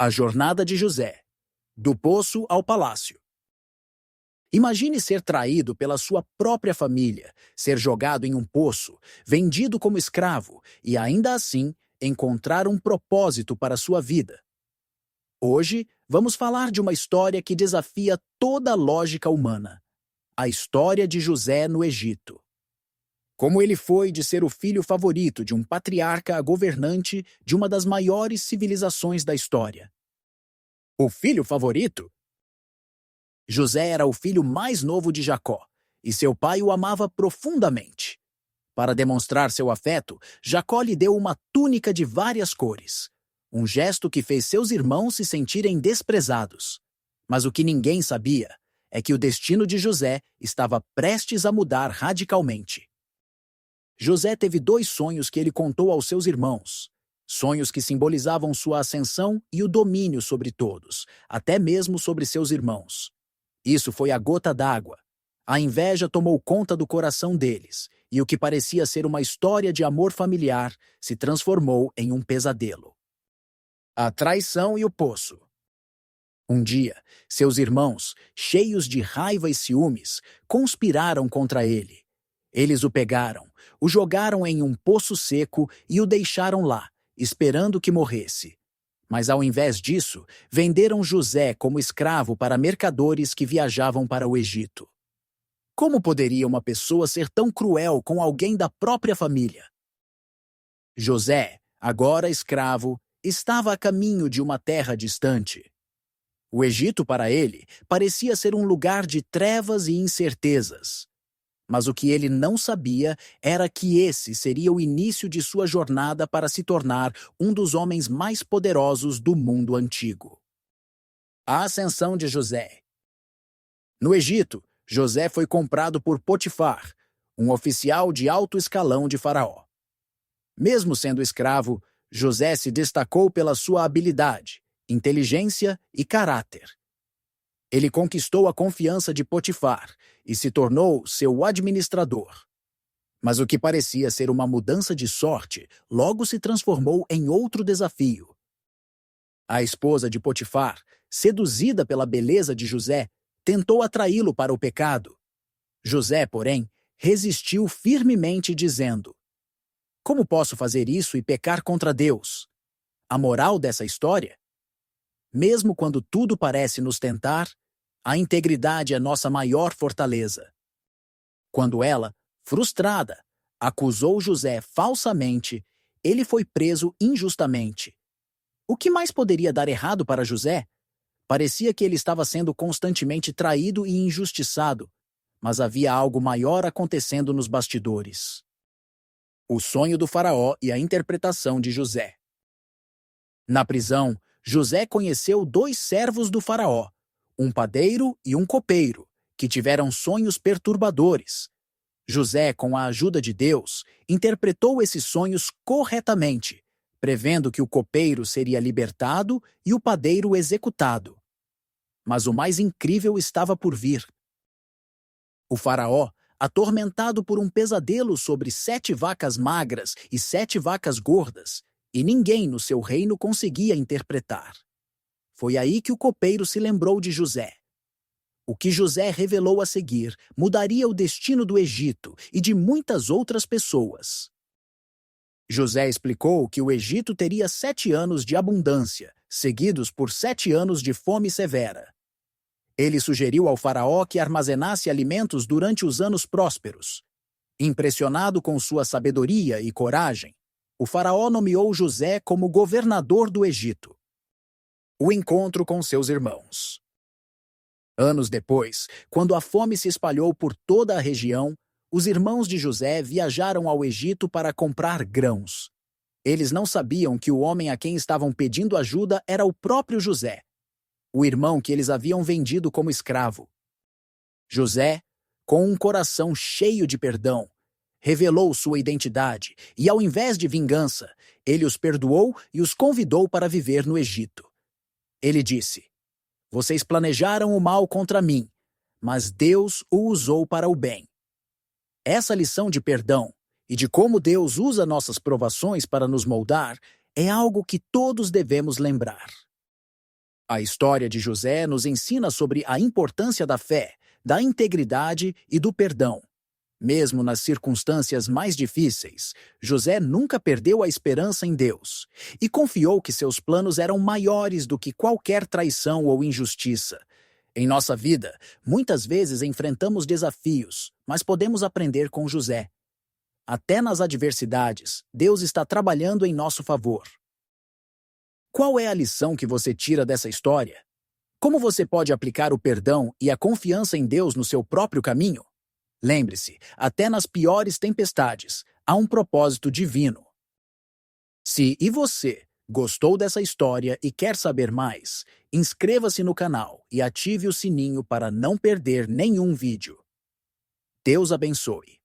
A jornada de José, do poço ao palácio. Imagine ser traído pela sua própria família, ser jogado em um poço, vendido como escravo e ainda assim encontrar um propósito para sua vida. Hoje, vamos falar de uma história que desafia toda a lógica humana. A história de José no Egito. Como ele foi de ser o filho favorito de um patriarca a governante de uma das maiores civilizações da história. O filho favorito? José era o filho mais novo de Jacó, e seu pai o amava profundamente. Para demonstrar seu afeto, Jacó lhe deu uma túnica de várias cores, um gesto que fez seus irmãos se sentirem desprezados. Mas o que ninguém sabia é que o destino de José estava prestes a mudar radicalmente. José teve 2 sonhos que ele contou aos seus irmãos, sonhos que simbolizavam sua ascensão e o domínio sobre todos, até mesmo sobre seus irmãos. Isso foi a gota d'água. A inveja tomou conta do coração deles, e o que parecia ser uma história de amor familiar se transformou em um pesadelo. A traição e o poço. Um dia, seus irmãos, cheios de raiva e ciúmes, conspiraram contra ele. Eles o pegaram, o jogaram em um poço seco e o deixaram lá, esperando que morresse. Mas ao invés disso, venderam José como escravo para mercadores que viajavam para o Egito. Como poderia uma pessoa ser tão cruel com alguém da própria família? José, agora escravo, estava a caminho de uma terra distante. O Egito, para ele, parecia ser um lugar de trevas e incertezas. Mas o que ele não sabia era que esse seria o início de sua jornada para se tornar um dos homens mais poderosos do mundo antigo. A ascensão de José. No Egito, José foi comprado por Potifar, um oficial de alto escalão de Faraó. Mesmo sendo escravo, José se destacou pela sua habilidade, inteligência e caráter. Ele conquistou a confiança de Potifar e se tornou seu administrador. Mas o que parecia ser uma mudança de sorte logo se transformou em outro desafio. A esposa de Potifar, seduzida pela beleza de José, tentou atraí-lo para o pecado. José, porém, resistiu firmemente, dizendo: "Como posso fazer isso e pecar contra Deus?" A moral dessa história? Mesmo quando tudo parece nos tentar, a integridade é nossa maior fortaleza. Quando ela, frustrada, acusou José falsamente, ele foi preso injustamente. O que mais poderia dar errado para José? Parecia que ele estava sendo constantemente traído e injustiçado, mas havia algo maior acontecendo nos bastidores. O sonho do faraó e a interpretação de José. Na prisão, José conheceu 2 servos do faraó, um padeiro e um copeiro, que tiveram sonhos perturbadores. José, com a ajuda de Deus, interpretou esses sonhos corretamente, prevendo que o copeiro seria libertado e o padeiro executado. Mas o mais incrível estava por vir. O faraó, atormentado por um pesadelo sobre 7 vacas magras e 7 vacas gordas, e ninguém no seu reino conseguia interpretar. Foi aí que o copeiro se lembrou de José. O que José revelou a seguir mudaria o destino do Egito e de muitas outras pessoas. José explicou que o Egito teria 7 anos de abundância, seguidos por 7 anos de fome severa. Ele sugeriu ao faraó que armazenasse alimentos durante os anos prósperos. Impressionado com sua sabedoria e coragem, o faraó nomeou José como governador do Egito. O encontro com seus irmãos. Anos depois, quando a fome se espalhou por toda a região, os irmãos de José viajaram ao Egito para comprar grãos. Eles não sabiam que o homem a quem estavam pedindo ajuda era o próprio José, o irmão que eles haviam vendido como escravo. José, com um coração cheio de perdão, revelou sua identidade e, ao invés de vingança, ele os perdoou e os convidou para viver no Egito. Ele disse: "Vocês planejaram o mal contra mim, mas Deus o usou para o bem." Essa lição de perdão e de como Deus usa nossas provações para nos moldar é algo que todos devemos lembrar. A história de José nos ensina sobre a importância da fé, da integridade e do perdão. Mesmo nas circunstâncias mais difíceis, José nunca perdeu a esperança em Deus e confiou que seus planos eram maiores do que qualquer traição ou injustiça. Em nossa vida, muitas vezes enfrentamos desafios, mas podemos aprender com José. Até nas adversidades, Deus está trabalhando em nosso favor. Qual é a lição que você tira dessa história? Como você pode aplicar o perdão e a confiança em Deus no seu próprio caminho? Lembre-se, até nas piores tempestades, há um propósito divino. Se você gostou dessa história e quer saber mais, inscreva-se no canal e ative o sininho para não perder nenhum vídeo. Deus abençoe.